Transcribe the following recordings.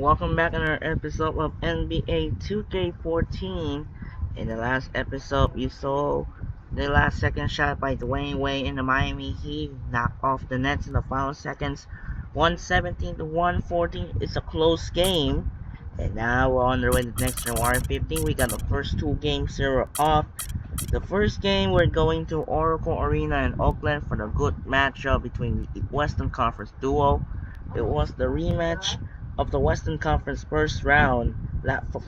welcome back on another episode of NBA 2K14. In the last episode, you saw the last second shot by Dwayne Wade in the Miami Heat knocked off the Nets in the final seconds, 117 to 114. It's a close game, and now we're on the way to the next January 15. We got the first two games here off. The first game, we're going to Oracle Arena in Oakland for the good matchup between the Western Conference duo. It was the rematch of the Western Conference first round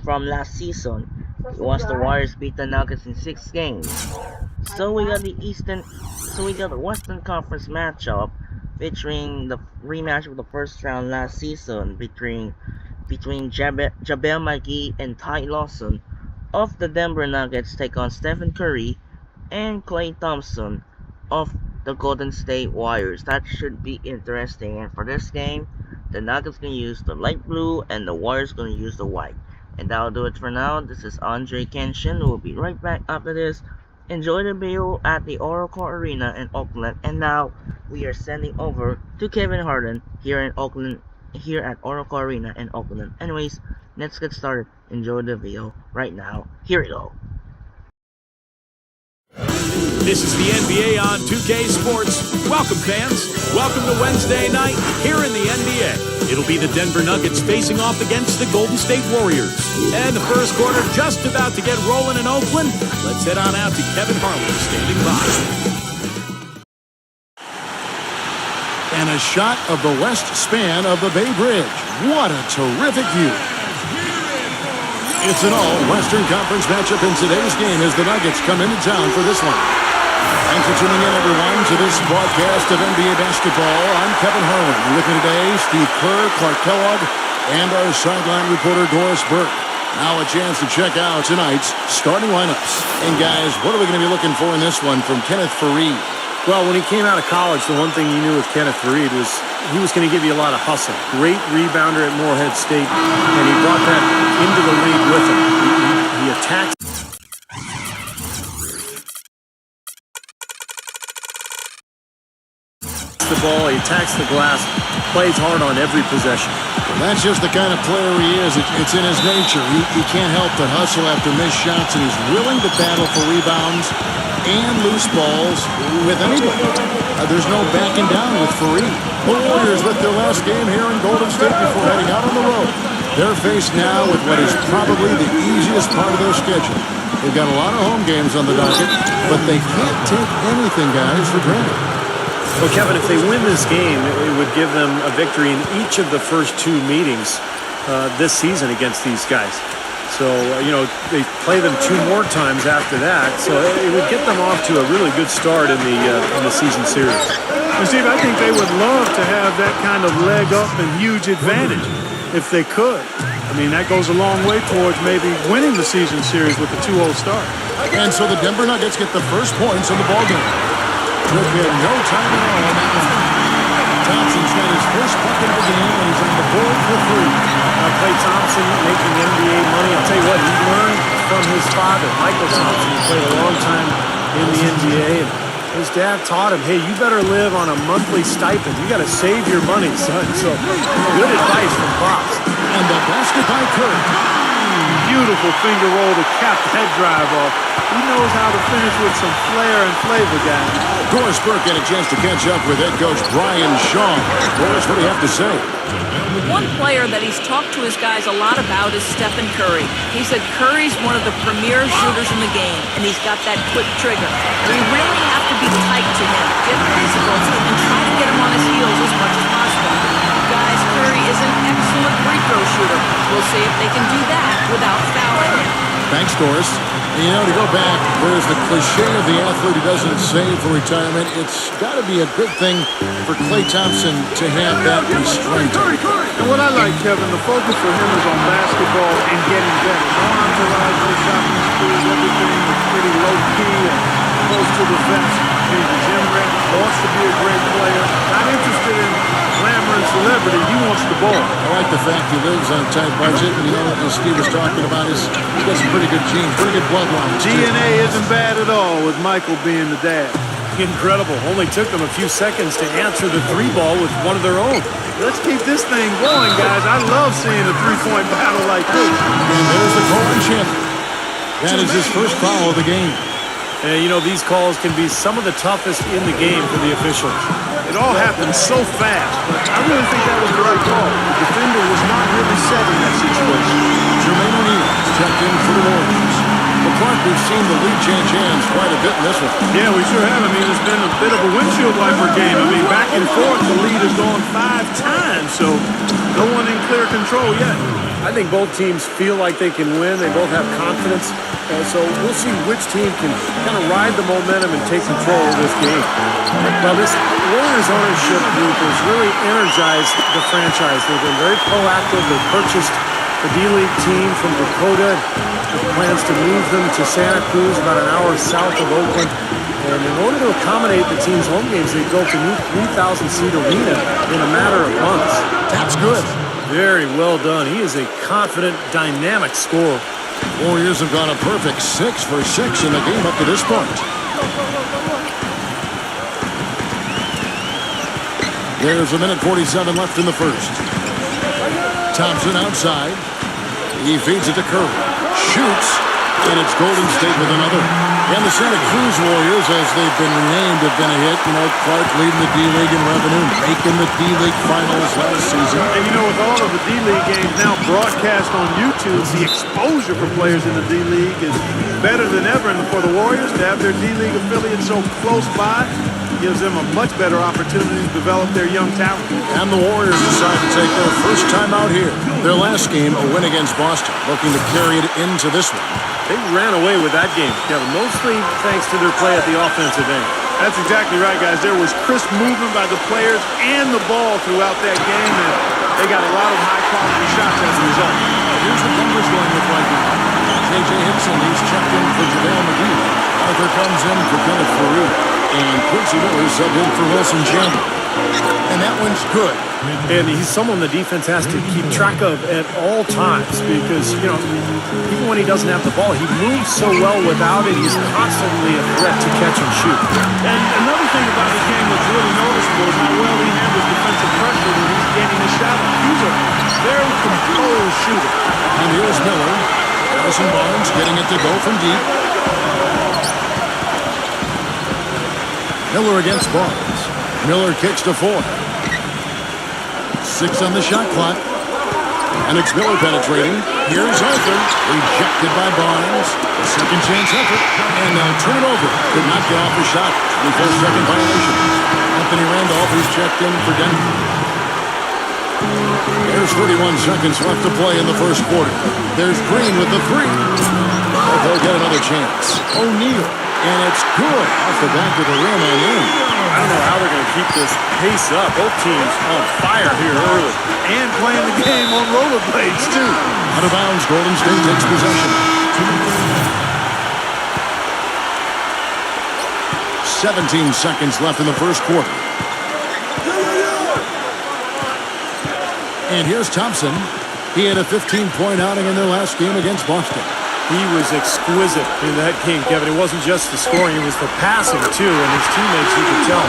from last season. It was the Warriors beat the Nuggets in 6 games. So we got the Western Conference matchup featuring the rematch of the first round last season between JaVale McGee and Ty Lawson of the Denver Nuggets take on Stephen Curry and Klay Thompson of the Golden State Warriors. That should be interesting. And for this game, the Nuggets gonna use the light blue and the Warriors gonna use the white. And that'll do it for now. This is Andre Kenshin. We'll be right back after this. Enjoy the video at the Oracle Arena in Oakland. And now we are sending over to Kevin Harden here at Oracle Arena in Oakland. Anyways, let's get started. Enjoy the video right now. Here we go. This is the NBA on 2K Sports. Welcome, fans. Welcome to Wednesday night here in the NBA. It'll be the Denver Nuggets facing off against the Golden State Warriors. And the first quarter just about to get rolling in Oakland. Let's head on out to Kevin Harlan standing by. And a shot of the west span of the Bay Bridge. What a terrific view. It's an all-Western Conference matchup in today's game as the Nuggets come into town for this one. Thanks for tuning in, everyone, to this broadcast of NBA basketball. I'm Kevin Harlan. With me today, Steve Kerr, Clark Kellogg, and our sideline reporter, Doris Burke. Now a chance to check out tonight's starting lineups. And guys, what are we going to be looking for in this one from Kenneth Faried? Well, when he came out of college, the one thing you knew with Kenneth Faried was he was going to give you a lot of hustle. Great rebounder at Morehead State, and he brought that into the league with him. He attacks the ball, he attacks the glass, plays hard on every possession. That's just the kind of player he is. It's in his nature. He can't help but hustle after missed shots, and he's willing to battle for rebounds and loose balls with anybody. There's no backing down with Faried. The Warriors with their last game here in Golden State before heading out on the road. They're faced now with what is probably the easiest part of their schedule. They've got a lot of home games on the docket, but they can't take anything, guys, for granted. Well, Kevin, if they win this game, it would give them a victory in each of the first 2 meetings this season against these guys. So, they play them 2 more times after that. So it would get them off to a really good start in the season series. And Steve, I think they would love to have that kind of leg up and huge advantage if they could. I mean, that goes a long way towards maybe winning the season series with a 2-0 start. And so the Denver Nuggets get the first points in the ballgame. Took him no time at all on that one. Thompson's got his first bucket of the game, and he's on the board for 3. Klay Thompson making NBA money. I'll tell you what, he learned from his father, Michael Thompson, who played a long time in the NBA. And his dad taught him, hey, you better live on a monthly stipend. You got to save your money, son. So good advice from Pops. And the basket by Curry. Beautiful finger roll to cap that drive off. He knows how to finish with some flair and flavor, guys. Doris Burke had a chance to catch up with head coach Brian Shaw. Doris, what do you have to say? One player that he's talked to his guys a lot about is Stephen Curry. He said Curry's one of the premier shooters in the game, and he's got that quick trigger. We really have to be tight to him, get physical, and try to get him on his heels as much as possible. Guys, Curry is an excellent free throw shooter. We'll see if they can do that without fouling him. Thanks, Doris. And, to go back, there's the cliche of the athlete who doesn't save for retirement. It's got to be a good thing for Klay Thompson to have that restraint. And what I like, Kevin, the focus for him is on basketball and getting better. No entourage, no shopping spree, everything is pretty low-key and close to the vest. He's a gym rat, wants to be a great player, not interested in glamour and celebrity. He wants the ball. I like the fact he lives on a tight budget. And, as Steve was talking about, he's got some pretty good genes, pretty good bloodline. DNA isn't bad at all with Michael being the dad. Incredible. Only took them a few seconds to answer the three ball with one of their own. Let's keep this thing going, guys. I love seeing a three-point battle like this. And there's the call on Chandler. That is his first foul of the game. And, you know, these calls can be some of the toughest in the game for the officials. It all happened so fast, but I really think that was the right call. The defender was not really set in that situation. Jermaine O'Neal checked in for the Warriors. But Clark, we've seen the lead change hands quite a bit in this one. Yeah, we sure have. I mean, it's been a bit of a windshield wiper game. I mean, back and forth, the lead has gone 5 times, so no one in clear control yet. I think both teams feel like they can win. They both have confidence. So we'll see which team can kind of ride the momentum and take control of this game. Well, this Warriors ownership group has really energized the franchise. They've been very proactive. They purchased the D-League team from Dakota with plans to move them to Santa Cruz, about an hour south of Oakland. And in order to accommodate the team's home games, they built a new 3,000-seat arena in a matter of months. That's good. Very well done. He is a confident, dynamic scorer. Warriors have gone a perfect 6 for 6 in the game up to this point. There's a minute 47 left in the first. Thompson outside. He feeds it to Curry. Shoots. And it's Golden State with another. And the Santa Cruz Warriors, as they've been renamed, have been a hit. You know, Clark leading the D-League in revenue, making the D-League finals last season. And you know, with all of the D-League games now broadcast on YouTube, the exposure for players in the D-League is better than ever. And for the Warriors to have their D-League affiliate so close by gives them a much better opportunity to develop their young talent. And the Warriors decide to take their first time out here. Their last game, a win against Boston, looking to carry it into this one. They ran away with that game, Kevin, mostly thanks to their play at the offensive end. That's exactly right, guys. There was crisp movement by the players and the ball throughout that game, and they got a lot of high-quality shots as a result. Here's the numbers going with right now. J.J. Hickson, he's checked in for JaVale McGee. Arthur comes in for Kenneth Farouk. And Quincy Miller subbed in for Wilson Chandler. And that one's good. And he's someone the defense has to keep track of at all times because, you know, even when he doesn't have the ball, he moves so well without it. He's constantly a threat to catch and shoot. And another thing about his game that's really noticeable is how well he handles defensive pressure when he's getting a shot. He's a very composed shooter. And here's Miller. Harrison Barnes getting it to go from deep. Miller against Barnes. Miller kicks to 4. 6 on the shot clock. And it's Miller penetrating. Here's Arthur. Rejected by Barnes. A second chance effort. And they'll turn it over. Could not get off the shot. 24-second violation. Anthony Randolph, who's checked in for Denver. There's 31 seconds left to play in the first quarter. There's Green with the 3. But they'll get another chance. O'Neal. And it's good off the back of the rim and in. I don't know how they're going to keep this pace up. Both teams on fire here early. And playing the game on rollerblades, too. Out of bounds, Golden State takes possession. 17 seconds left in the first quarter. And here's Thompson. He had a 15-point outing in their last game against Boston. He was exquisite in that game, Kevin. It wasn't just the scoring, it was the passing, too, and his teammates, you could tell.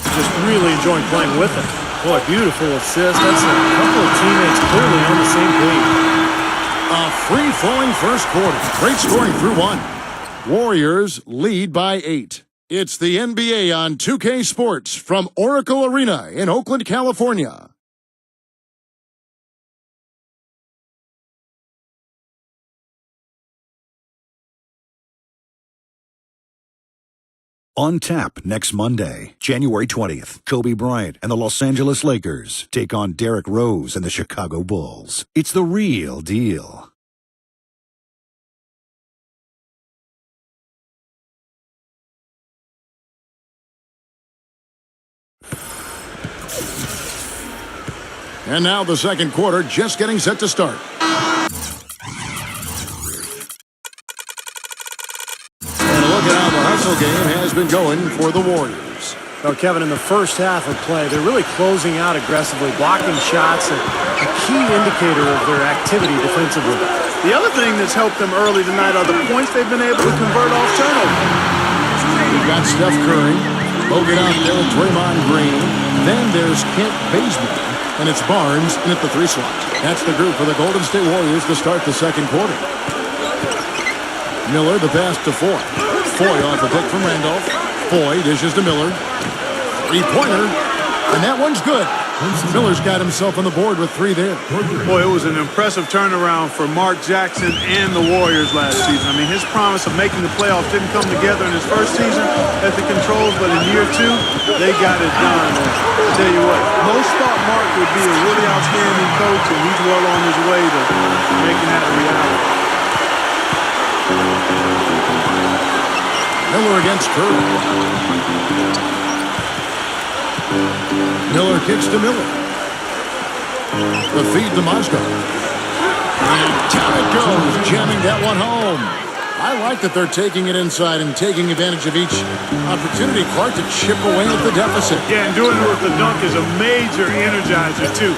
Just really enjoying playing with him. Boy, beautiful assist. That's a couple of teammates clearly on the same page. A free-flowing first quarter. Great scoring through 1. Warriors lead by 8. It's the NBA on 2K Sports from Oracle Arena in Oakland, California. On tap next Monday, January 20th, Kobe Bryant and the Los Angeles Lakers take on Derrick Rose and the Chicago Bulls. It's the real deal. And now the second quarter just getting set to start. The game has been going for the Warriors. Well, Kevin, in the first half of play, they're really closing out aggressively, blocking shots, a key indicator of their activity defensively. The other thing that's helped them early tonight are the points they've been able to convert off turnover. You've got Steph Curry. Bogut out there with Draymond Green. Then there's Kent Bazemore. And it's Barnes in at the 3 slot. That's the group for the Golden State Warriors to start the second quarter. Miller, the pass to Foy. Foy off a pick from Randolph. Foy dishes to Miller. 3-pointer. And that one's good. Miller's got himself on the board with 3 there. Boy, it was an impressive turnaround for Mark Jackson and the Warriors last season. I mean, his promise of making the playoffs didn't come together in his first season at the Controls, but in year 2, they got it done. And I'll tell you what, most thought Mark would be a really outstanding coach, and he's well on his way to making that a reality. Miller against Curry. Miller kicks to Miller. The feed to Mozgov. And down it goes, jamming that one home. I like that they're taking it inside and taking advantage of each opportunity, Clark, to chip away at the deficit. Yeah, and doing it with the dunk is a major energizer, too.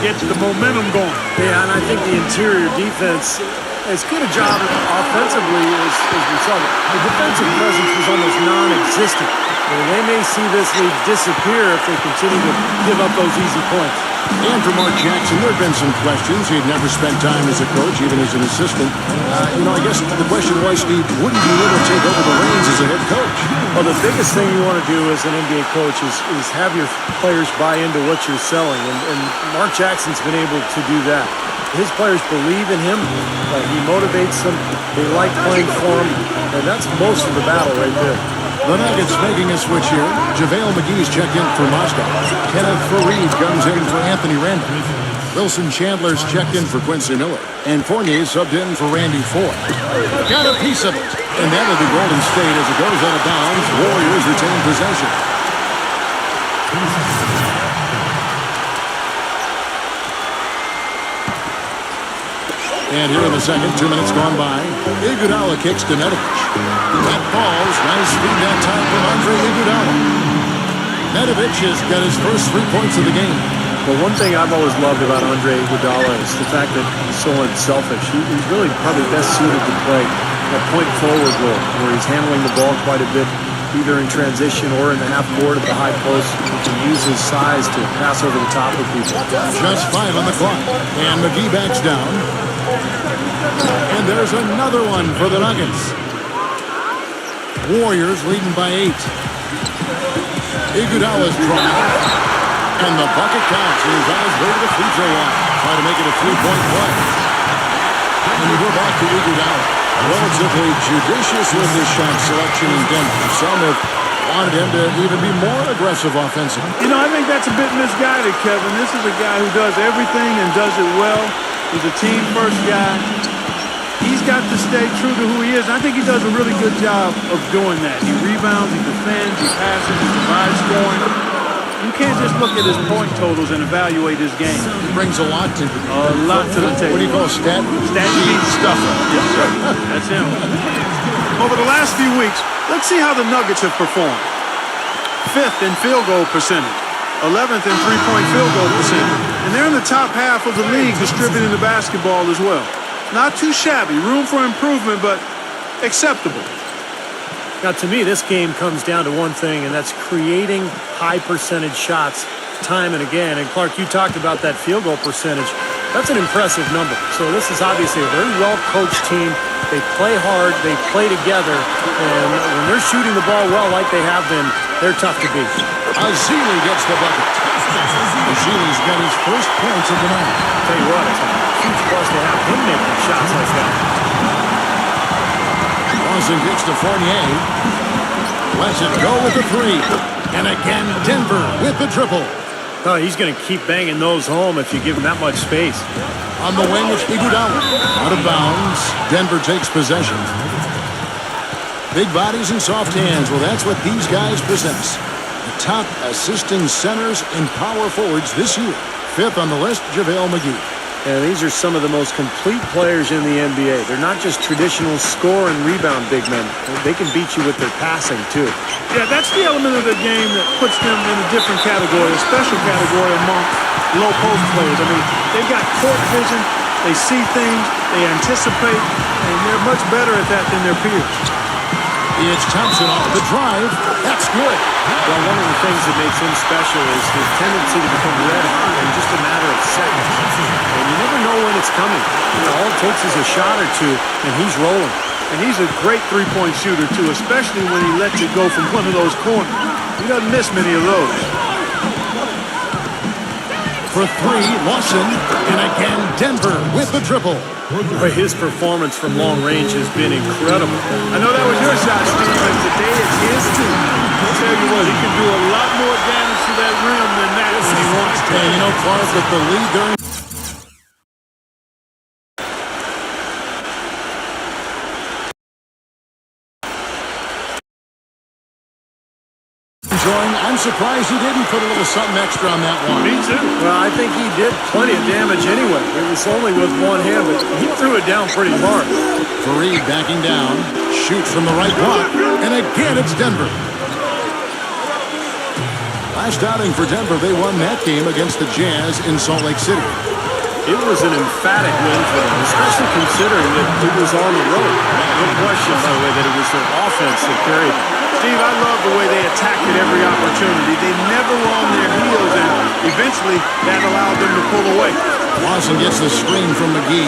Gets the momentum going. Yeah, and I think the interior defense, as good a job offensively as we saw, the defensive presence was almost non-existent. They may see this lead disappear if they continue to give up those easy points. And for Mark Jackson, there have been some questions. He had never spent time as a coach, even as an assistant. I guess the question was, Steve, wouldn't you ever take over the reins as a head coach? Well, the biggest thing you want to do as an NBA coach is have your players buy into what you're selling. And Mark Jackson's been able to do that. His players believe in him. He motivates them. They like playing for him. And that's most of the battle right there. The Nuggets making a switch here. JaVale McGee's checked in for Mozgov. Kenneth Faried comes in for Anthony Randolph. Wilson Chandler's checked in for Quincy Miller. And Fournier subbed in for Randy Foy. Got a piece of it. And that'll be Golden State as it goes out of bounds. Warriors retain possession. And here in the second, 2 minutes gone by. Iguodala kicks to Nedovic. That falls. Nice feed that time from Andre Iguodala. Nedovic has got his first 3 points of the game. Well, one thing I've always loved about Andre Iguodala is the fact that he's so unselfish. He's really probably best suited to play a point forward role where he's handling the ball quite a bit, either in transition or in the half court at the high post. He can use his size to pass over the top of people. Just 5 on the clock. And McGee backs down. And there's another one for the Nuggets. Warriors leading by 8. Iguodala's drive. And the bucket counts. He's on his way to the free throw line. Trying to make it a 3-point play. And we go back to Iguodala. Relatively judicious with his shot selection in Denver. Some have wanted him to even be more aggressive offensively. I think that's a bit misguided, Kevin. This is a guy who does everything and does it well. He's a team-first guy. He's got to stay true to who he is. And I think he does a really good job of doing that. He rebounds, he defends, he passes, he provides scoring. You can't just look at his point totals and evaluate his game. He brings a lot to the table. What do you call stat sheet stuffer? Yes, sir. That's him. Over the last few weeks, let's see how the Nuggets have performed. 5th in field goal percentage. 11th in three-point field goal percentage. And they're in the top half of the league distributing the basketball as well. Not too shabby. Room for improvement, but acceptable. Now, to me, this game comes down to one thing, and that's creating high-percentage shots time and again. And, Clark, you talked about that field goal percentage. That's an impressive number. So this is obviously a very well-coached team. They play hard. They play together. And when they're shooting the ball well like they have been, they're tough to beat. Ezeli gets the bucket. Ezeli's got his first points of the night. I'll tell you what, it's a huge plus to have him making shots like that. Lawson gets to Fournier. Lets it go with the 3. And again, Denver with the triple. Oh, he's going to keep banging those home if you give him that much space. On the wing, it's Iguodala. Out of bounds. Denver takes possession. Big bodies and soft hands. Well, that's what these guys possess. The top assisting centers and power forwards this year. 5th on the list, JaVale McGee. And these are some of the most complete players in the NBA. They're not just traditional score and rebound big men. They can beat you with their passing, too. Yeah, that's the element of the game that puts them in a different category, a special category among low post players. I mean, they've got court vision, They see things, they anticipate, and they're much better at that than their peers. It's Thompson off the drive. That's good. Well, one of the things that makes him special is his tendency to become red hot in just a matter of seconds. And you never know when it's coming. All it takes is a shot or two, and he's rolling. And he's a great three-point shooter, too, especially when he lets it go from one of those corners. He doesn't miss many of those. For three, Lawson. And again, Denver with the triple. Boy, his performance from long range has been incredible. I know that was your shot, Steve, but today it's his too. I'll tell you what, he can do a lot more damage to that rim than that when he wants to. And you know, Clark, with the lead during I'm surprised he didn't put a little something extra on that one. Me too. Well, I think he did plenty of damage anyway. It was only with one hand, but he threw it down pretty hard. Fareed backing down, shoots from the right block, and again it's Denver. Last outing for Denver, they won that game against the Jazz in Salt Lake City. It was an emphatic win for them, especially considering that it was on the road. No question, by the way, that it was their offense that carried them. Steve, I love the way they attacked at every opportunity. They never were on their heels, and eventually that allowed them to pull away. Lawson gets the screen from McGee.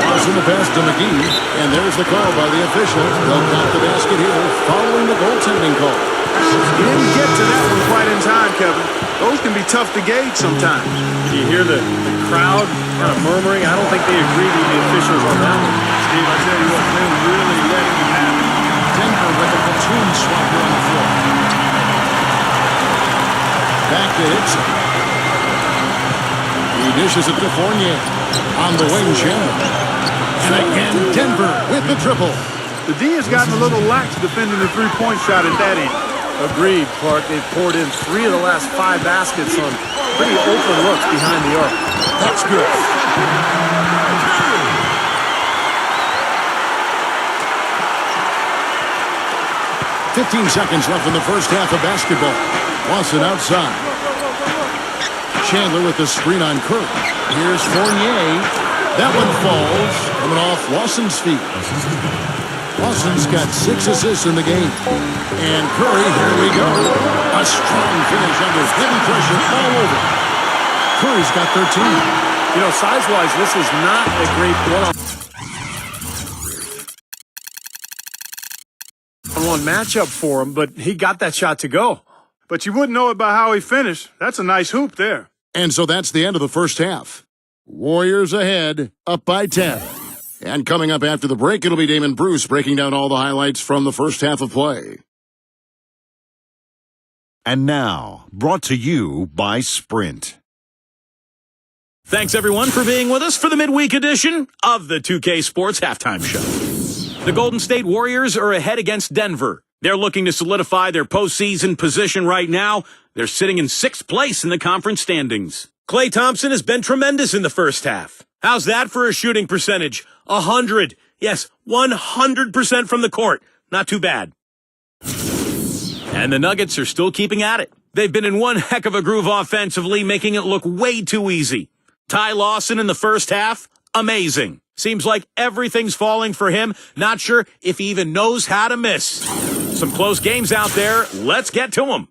Lawson the pass to McGee, and there's the call by the officials. They'll count the basket here following the goaltending call. He didn't get to that one quite in time, Kevin. Those can be tough to gauge sometimes. You hear the crowd kind of murmuring. I don't think they agreed with the officials on that one. Steve, I tell you what, they're really letting him have it. Denver with a platoon swap here on the floor. Back to Hickson. He dishes it to Fournier. On the wing, Chandler. And again, Denver with the triple. The D has gotten a little lax defending the three-point shot at that end. Agreed, Clark. They've poured in 3 of the last 5 baskets on pretty open looks behind the arc. That's good. 15 seconds left in the first half of basketball. Lawson outside. Chandler with the screen on Curry. Here's Fournier. That one falls. Coming off Lawson's feet. Lawson's got 6 assists in the game. And Curry, here we go. A strong finish under heavy pressure all over. Curry's got 13. You know, size-wise, this is not a great one-on-one matchup for him, but he got that shot to go. But you wouldn't know it by how he finished. That's a nice hoop there. And so that's the end of the first half. Warriors ahead, up by 10. And coming up after the break, it'll be Damon Bruce breaking down all the highlights from the first half of play. And now, brought to you by Sprint. Thanks, everyone, for being with us for the midweek edition of the 2K Sports Halftime Show. The Golden State Warriors are ahead against Denver. They're looking to solidify their postseason position right now. They're sitting in 6th place in the conference standings. Klay Thompson has been tremendous in the first half. How's that for a shooting percentage? 100. Yes, 100% from the court. Not too bad. And the Nuggets are still keeping at it. They've been in one heck of a groove offensively, making it look way too easy. Ty Lawson in the first half, amazing. Seems like everything's falling for him. Not sure if he even knows how to miss. Some close games out there. Let's get to them.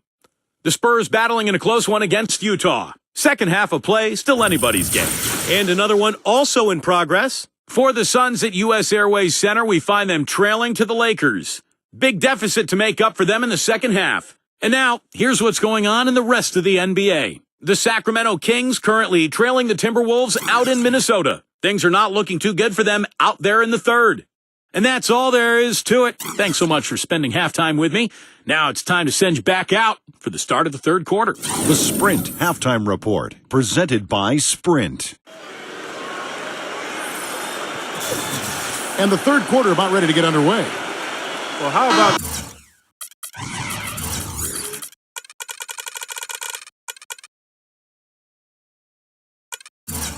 The Spurs battling in a close one against Utah. Second half of play, still anybody's game. And another one also in progress. For the Suns at U.S. Airways Center, we find them trailing to the Lakers. Big deficit to make up for them in the second half. And now, here's what's going on in the rest of the NBA. The Sacramento Kings currently trailing the Timberwolves out in Minnesota. Things are not looking too good for them out there in the third. And that's all there is to it. Thanks so much for spending halftime with me. Now it's time to send you back out for the start of the third quarter. The Sprint Halftime Report, presented by Sprint. And the third quarter about ready to get underway. Well, how about...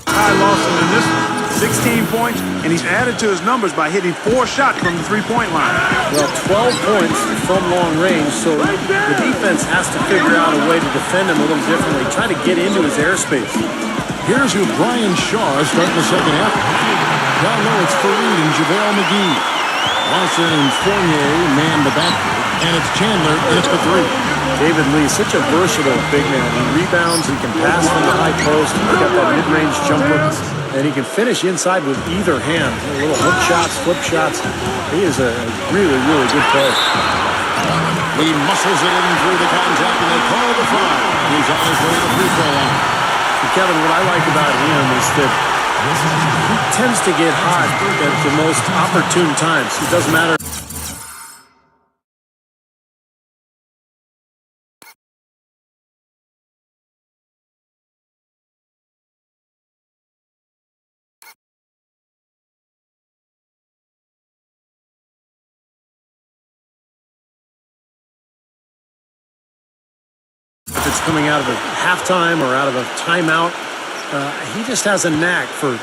Ty Lawson in this one. 16 points, and he's added to his numbers by hitting 4 shots from the three-point line. Well, 12 points from long range, so the defense has to figure out a way to defend him a little differently, try to get into his airspace. Here's who Brian Shaw is starting the second half. Down low, it's Fareed and JaVale McGee. Lawson and Fournier man the back, and it's Chandler in at the three. David Lee, such a versatile big man. He rebounds, he can pass from the high post, he's got that mid-range jumper, and he can finish inside with either hand. Little hook shots, flip shots. He is a really, really good player. He muscles it in through the contact, and they call the foul. He's on his way to the free throw line. And Kevin, what I like about him is that he tends to get hot at the most opportune times. It doesn't matter. If it's coming out of a halftime or out of a timeout, he just has a knack for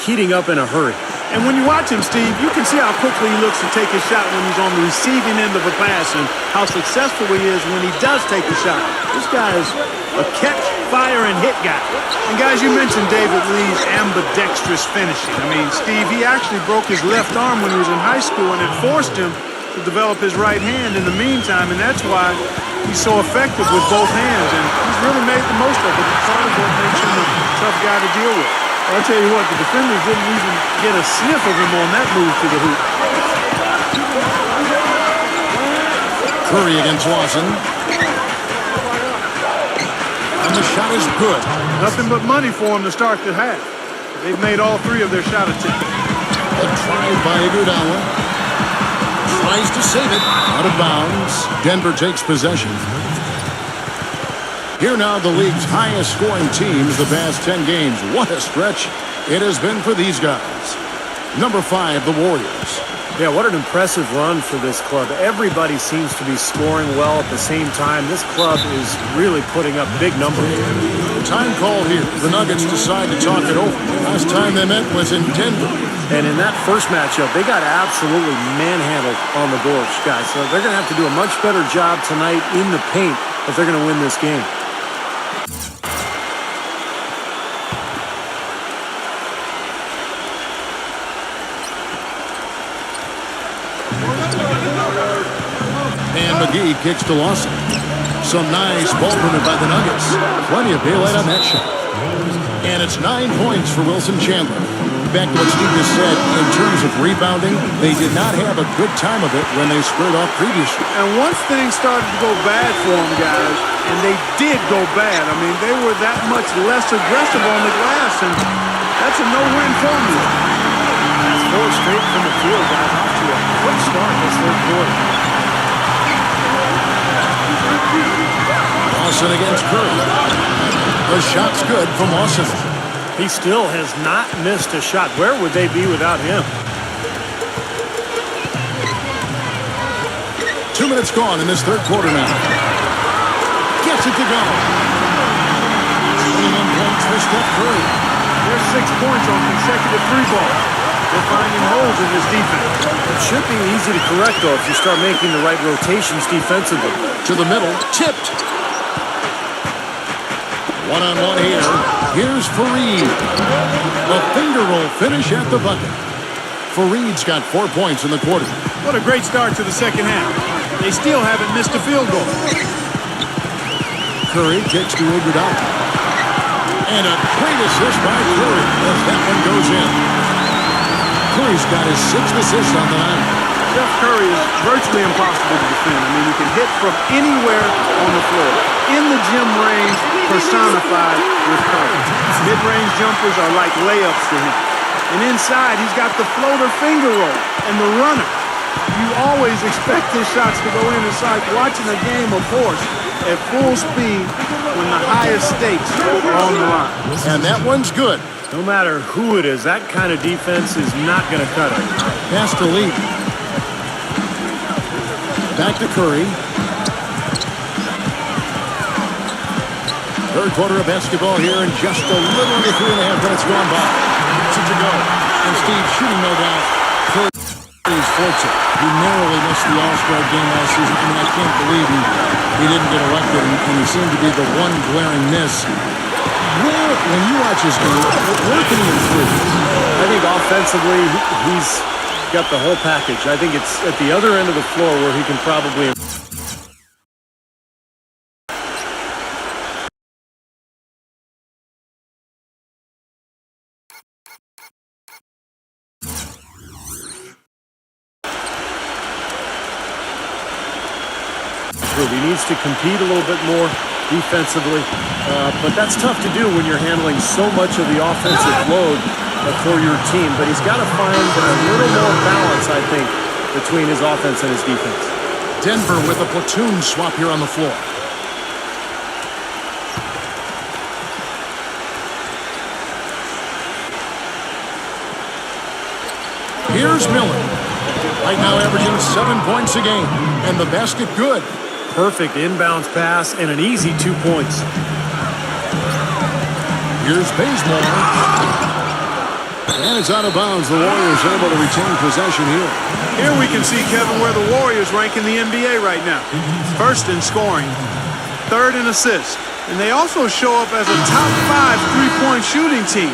heating up in a hurry. And when you watch him, Steve, you can see how quickly he looks to take his shot when he's on the receiving end of a pass and how successful he is when he does take the shot. This guy is a catch, fire, and hit guy. And guys, you mentioned David Lee's ambidextrous finishing. I mean, Steve, he actually broke his left arm when he was in high school, and it forced him to develop his right hand in the meantime, and that's why he's so effective with both hands, and he's really made the most of it. It's part of what makes him a tough guy to deal with. I'll tell you what, the defenders didn't even get a sniff of him on that move to the hoop. Curry against Lawson. And the shot is good. Nothing but money for him to start the half. They've made all three of their shot attempts. A try by Iguodala. Tries to save it. Out of bounds. Denver takes possession. Here now the league's highest scoring teams the past 10 games. What a stretch it has been for these guys. Number 5, the Warriors. Yeah, what an impressive run for this club. Everybody seems to be scoring well at the same time. This club is really putting up big numbers. Time called here. The Nuggets decide to talk it over. Last time they met was in Denver. And in that first matchup, they got absolutely manhandled on the boards, guys. So they're going to have to do a much better job tonight in the paint if they're going to win this game. And McGee kicks to Lawson. Some nice ball movement by the Nuggets. Plenty of daylight on that shot. And it's 9 points for Wilson Chandler. Back to what Steve just said, in terms of rebounding, they did not have a good time of it when they squared off previously. And once things started to go bad for them, guys, and they did go bad, I mean, they were that much less aggressive on the glass, and that's a no-win formula. That's 4 straight from the field, guys. Off to a quick start this third quarter. Lawson against Curry. The shot's good from Lawson. He still has not missed a shot. Where would they be without him? 2 minutes gone in this third quarter now. Gets it to go. 21 points for Steph Curry. There's 6 points on consecutive free balls. They're finding holes in this defense. It should be easy to correct, though, if you start making the right rotations defensively. To the middle, tipped. One-on-one here. Here's Fareed. A finger roll finish at the bucket. Fareed's got 4 points in the quarter. What a great start to the second half. They still haven't missed a field goal. Curry kicks to Iguodala. And a great assist by Curry as that one goes in. Curry's got his 6th assist on the night. Steph Curry is virtually impossible to defend. I mean, he can hit from anywhere on the floor. In the gym range, personified with Curry. Mid-range jumpers are like layups to him. And inside, he's got the floater finger roll and the runner. You always expect his shots to go in. It's like watching a game of horse at full speed when the highest stakes are on the line. And that one's good. No matter who it is, that kind of defense is not going to cut it. Pass to Lee. Back to Curry. Third quarter of basketball here, and just a little under 3.5 minutes gone by. To go. And Steve shooting, no doubt. Curry's fortunate. He narrowly missed the All-Star game last season. I mean, I can't believe he didn't get elected, and he seemed to be the one glaring miss. When you watch this game, where can he improve? I think offensively, he's got the whole package. I think it's at the other end of the floor where he can probably... He needs to compete a little bit more defensively, but that's tough to do when you're handling so much of the offensive load for your team. But he's got to find a little more balance, I think, between his offense and his defense. Denver with a platoon swap here on the floor. Here's Miller. Right now averaging 7 points a game, and the basket good. Perfect inbounds pass and an easy 2 points. Here's Bazemore. And it's out of bounds. The Warriors able to retain possession here. Here we can see, Kevin, where the Warriors rank in the NBA right now. First in scoring, third in assists, and they also show up as a top 5 three-point shooting team.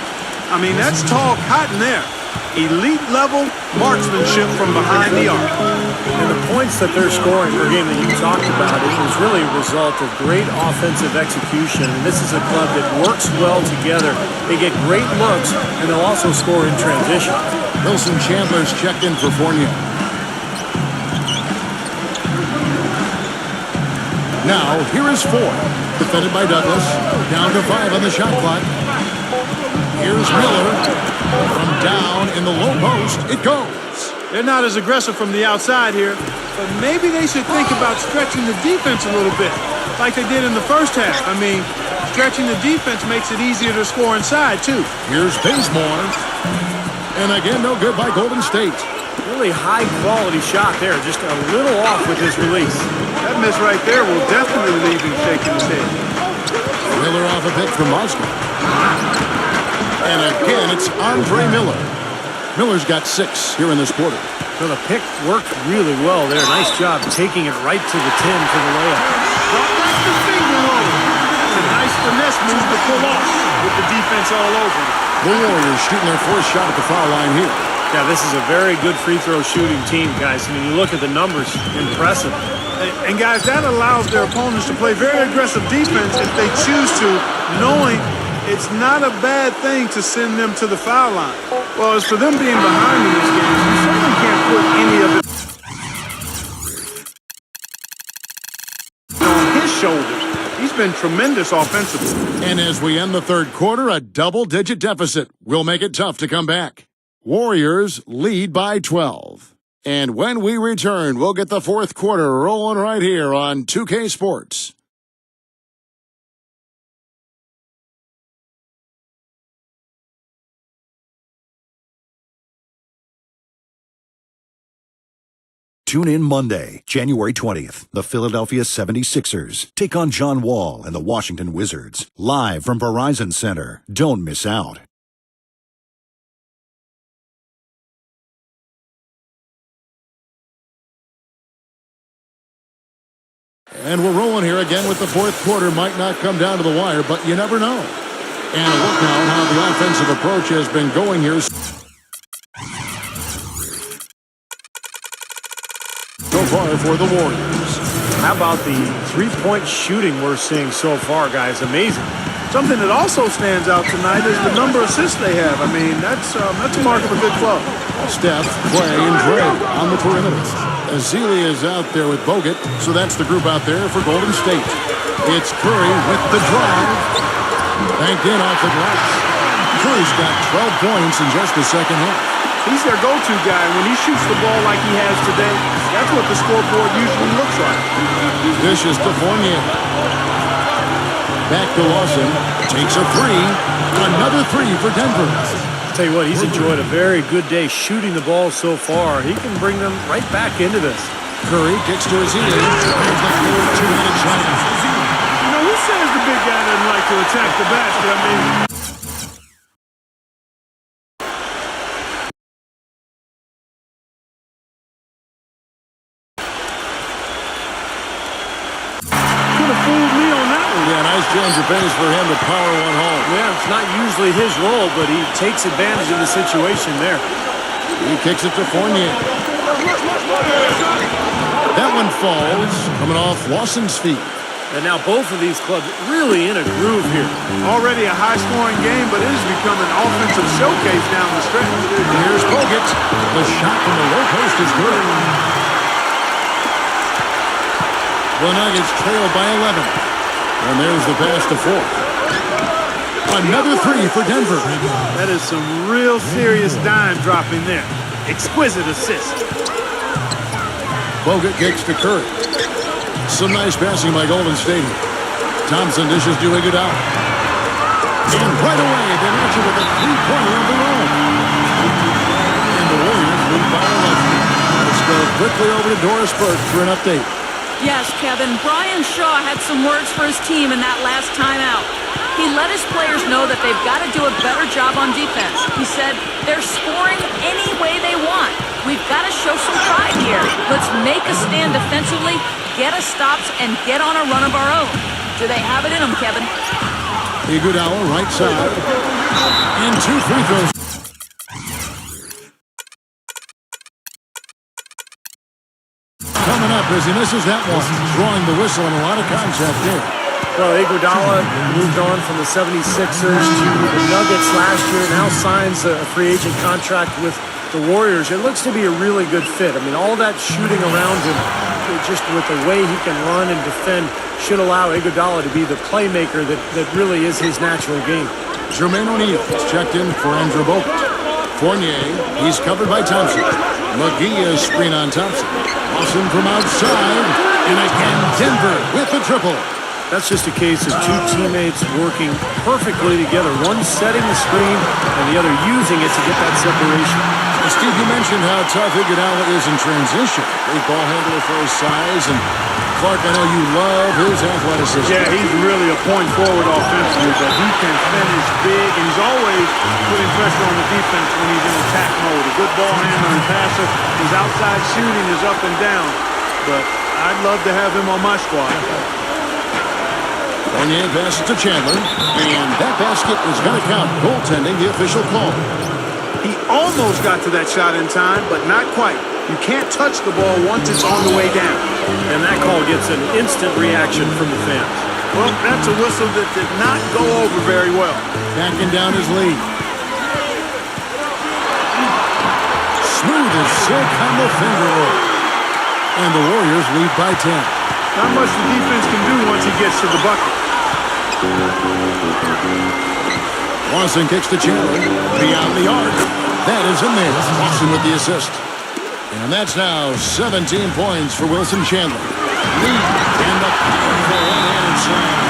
I mean, that's tall cotton there. Elite level marksmanship from behind the arc. And the points that they're scoring per game that you talked about, it was really a result of great offensive execution. And this is a club that works well together. They get great looks, and they'll also score in transition. Wilson Chandler's checked in for Fournier. Now, here is Ford. Defended by Douglas. Down to 5 on the shot clock. Here's Miller. From down in the low post, it goes. They're not as aggressive from the outside here, but maybe they should think about stretching the defense a little bit, like they did in the first half. I mean, stretching the defense makes it easier to score inside, too. Here's Bazemore. And again, no good by Golden State. Really high-quality shot there, just a little off with his release. That miss right there will definitely leave him shaking his head. Miller off a pick from Moscow. And again, it's Andre Miller. Miller's got 6 here in this quarter. So the pick worked really well there. Nice job taking it right to the 10 for the layup. Brought back the finger roll. It's a nice finesse move to pull off with the defense all over. The Warriors shooting their 4th shot at the foul line here. Yeah, this is a very good free throw shooting team, guys. I mean, you look at the numbers, impressive. And guys, that allows their opponents to play very aggressive defense if they choose to, knowing it's not a bad thing to send them to the foul line. Well, as for them being behind in this game, you certainly can't put any of it on his shoulders. He's been tremendous offensively. And as we end the 3rd quarter, a double-digit deficit will make it tough to come back. Warriors lead by 12. And when we return, we'll get the 4th quarter rolling right here on 2K Sports. Tune in Monday, January 20th. The Philadelphia 76ers take on John Wall and the Washington Wizards. Live from Verizon Center. Don't miss out. And we're rolling here again with the 4th quarter. Might not come down to the wire, but you never know. And a look now at how the offensive approach has been going here. So far for the Warriors. How about the three-point shooting we're seeing so far, guys? Amazing. Something that also stands out tonight is the number of assists they have. I mean, that's a mark of a good club. Steph, Clay, and Dre on the perimeter. Azili is out there with Bogut, so that's the group out there for Golden State. It's Curry with the drive. Banked in off the glass. Curry's got 12 points in just the second half. He's their go-to guy. When he shoots the ball like he has today, that's what the scoreboard usually looks like. Vicious to Fournier. Back to Lawson. Takes a 3. Another 3 for Denver. Tell you what, he's enjoyed a very good day shooting the ball so far. He can bring them right back into this. Curry kicks to Azili. There's the full two-handed shot. You know, who says the big guy doesn't like to attack the basket? I mean, change of pace for him to power one home. Yeah, it's not usually his role, but he takes advantage of the situation there. He kicks it to Fournier. That one falls, coming off Lawson's feet. And now both of these clubs really in a groove here. Already a high-scoring game, but it has become an offensive showcase down the stretch. Here's Bogut. The shot from the low post is good. The Nuggets trail by 11. And there's the pass to Ford. Another three for Denver. That is some real serious dime dropping there. Exquisite assist. Bogut kicks to Curry. Some nice passing by Golden State. Thompson dishes to Iguodala. And right away, they match it with a three-pointer of their own. And the Warriors lead by 11. Let's go quickly over to Doris Burke for an update. Yes, Kevin. Brian Shaw had some words for his team in that last timeout. He let his players know that they've got to do a better job on defense. He said, they're scoring any way they want. We've got to show some pride here. Let's make a stand defensively, get us stops, and get on a run of our own. Do they have it in them, Kevin? Iguodala, right side. And 2 free throws. Coming up as he misses that one. Drawing the whistle and a lot of contact there. Well, Iguodala moved on from the 76ers to the Nuggets last year, now signs a free agent contract with the Warriors. It looks to be a really good fit. I mean, all that shooting around him, just with the way he can run and defend, should allow Iguodala to be the playmaker that really is his natural game. Jermaine O'Neal is checked in for Andrew Bogut. Fournier, he's covered by Thompson. McGee is screen on Thompson. Lawson from outside. And again, Denver with the triple. That's just a case of two teammates working perfectly together. One setting the screen and the other using it to get that separation. Steve, you mentioned how tough Iguodala is in transition. Great ball handler for his size. And Clark, I know you love his athleticism. Yeah, he's really a point forward offensively, but he can finish big, and he's always putting pressure on the defense when he's in attack mode. A good ball handler and passer. His outside shooting is up and down, but I'd love to have him on my squad. Fournier passes to Chandler, and that basket is going to count. Goaltending, the official call. He almost got to that shot in time, but not quite. You can't touch the ball once it's on the way down. And that call gets an instant reaction from the fans. Well, that's a whistle that did not go over very well. Backing down his lead. Smooth as silk on the finger roll. And the Warriors lead by 10. Not much the defense can do once he gets to the bucket. Lawson kicks to Chandler. Beyond the arc. That is a miss. Lawson with the assist. And that's now 17 points for Wilson Chandler. Lead and a powerful one-handed slam.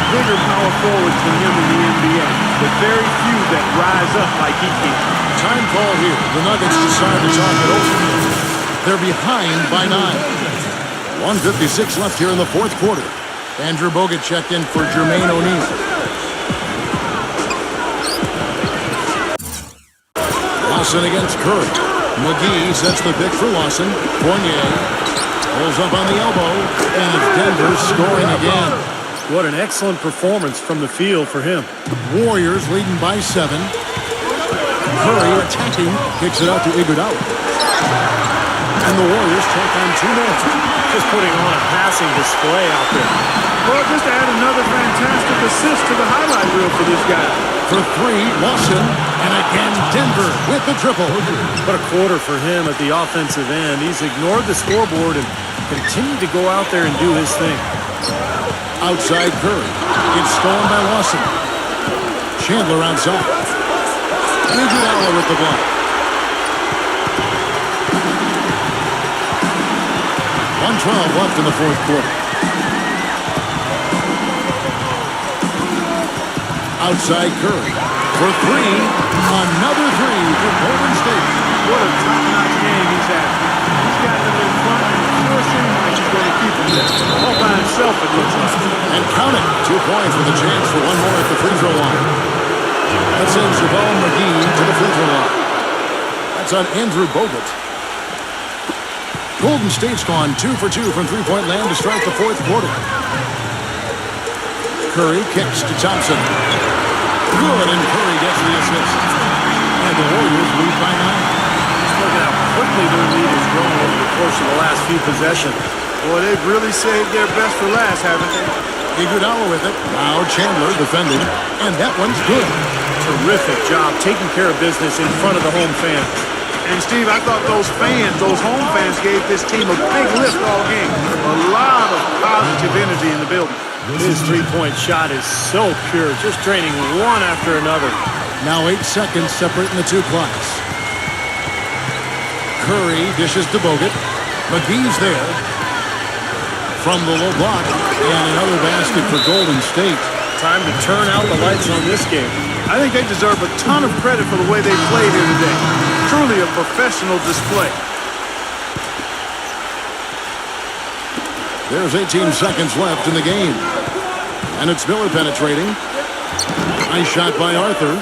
Bigger power forwards than him in the NBA, but very few that rise up like he can. Time call here. The Nuggets decide to talk it over. They're behind by 9. 1:56 left here in the fourth quarter. Andrew Bogut checked in for Jermaine O'Neal. Lawson against Curry. McGee sets the pick for Lawson. Fournier pulls up on the elbow, and Denver scoring again. What an excellent performance from the field for him. Warriors leading by 7. Curry attacking, kicks it out to Iguodala. And the Warriors take on 2 minutes. Just putting on a passing display out there. Well, just add another fantastic assist to the highlight reel for this guy. For 3, Lawson, and again Denver with the triple. What a quarter for him at the offensive end. He's ignored the scoreboard and continued to go out there and do his thing. Outside Curry. It's stolen by Lawson. Chandler outside. Iguodala with the block. 1:12 left in the fourth quarter. Outside Curry. For 3. Another 3 for Golden State. What a top-notch game he's had. He's got them in front and it sure seems like he's going to keep them there. All by himself, it looks like. And count it. 2 points with a chance for one more at the free throw line. That sends Javon McGee to the free throw line. That's on Andrew Bogut. Golden State's gone 2 for 2 from three-point land to start the fourth quarter. Curry kicks to Thompson. Good, and Curry gets the assist. And the Warriors lead by 9. Look at how quickly their lead has grown over the course of the last few possessions. Boy, they've really saved their best for last, haven't they? Iguodala with it. Now Chandler defending. And that one's good. Terrific job taking care of business in front of the home fans. And Steve, I thought those home fans gave this team a big lift all game. A lot of positive energy in the building. His three-point shot is so pure, just draining one after another. Now 8 seconds separating the two clocks. Curry dishes to Bogut. McGee's there. From the low block. And another basket for Golden State. Time to turn out the lights on this game. I think they deserve a ton of credit for the way they played here today. Truly a professional display. There's 18 seconds left in the game. And it's Miller penetrating. Nice shot by Arthur.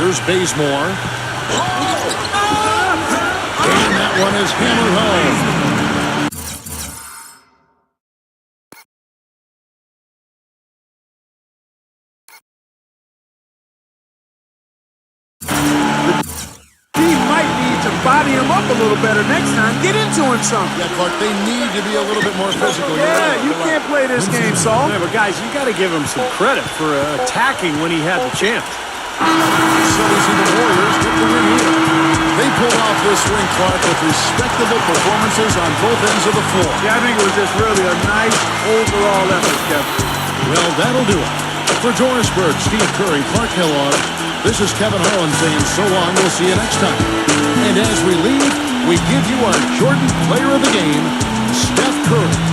Here's Bazemore. And that one is hammered home. Body him up a little better next time. Get into him some. Yeah, Clark, they need to be a little bit more physical. Yeah, you can't play this game, Saul. Yeah, but guys, you got to give him some credit for attacking when he had the chance. So we see the Warriors get the win here. They pulled off this win, Clark, with respectable performances on both ends of the floor. Yeah, I think it was just really a nice overall effort, Kevin. Well, that'll do it. For Doris Burke, Steve Curry, Clark Kellogg, this is Kevin Harlan saying so long. We'll see you next time. And as we leave, we give you our Jordan Player of the Game, Steph Curry.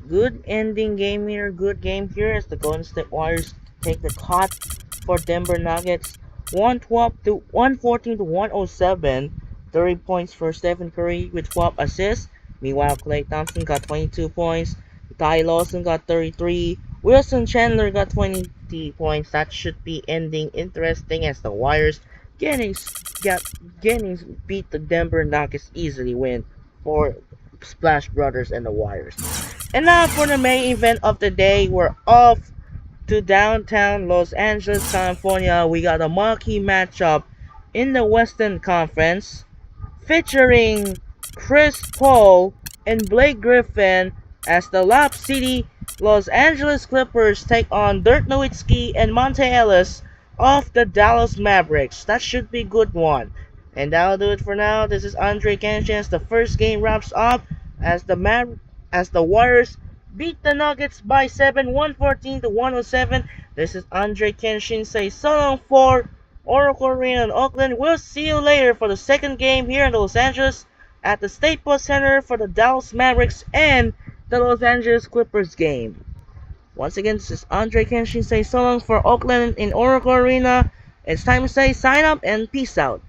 Good ending game here, good game here as the Golden State Warriors take the cut for Denver Nuggets. 114 to 107. 30 points for Stephen Curry with 12 assists. Meanwhile, Klay Thompson got 22 points. Ty Lawson got 33. Wilson Chandler got 20 points. That should be ending interesting as the Warriors getting beat the Denver Nuggets easily win for Splash Brothers and the Warriors. And now for the main event of the day, we're off to downtown Los Angeles, California. We got a marquee matchup in the Western Conference featuring Chris Paul and Blake Griffin as the Lob City Los Angeles Clippers take on Dirk Nowitzki and Monte Ellis of the Dallas Mavericks. That should be a good one. And that'll do it for now. This is Andre Kenshin as the first game wraps up as the Warriors beat the Nuggets by 7, 114 to 107. This is Andre Kenshin. Say so long for Oracle Arena in Oakland. We'll see you later for the second game here in Los Angeles at the Staples Center for the Dallas Mavericks and the Los Angeles Clippers game. Once again, this is Andre Kenshin. Say so long for Oakland in Oracle Arena. It's time to say sign up and peace out.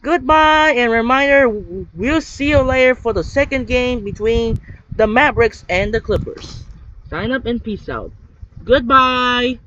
Goodbye, and reminder, we'll see you later for the second game between the Mavericks and the Clippers. Sign up and peace out. Goodbye.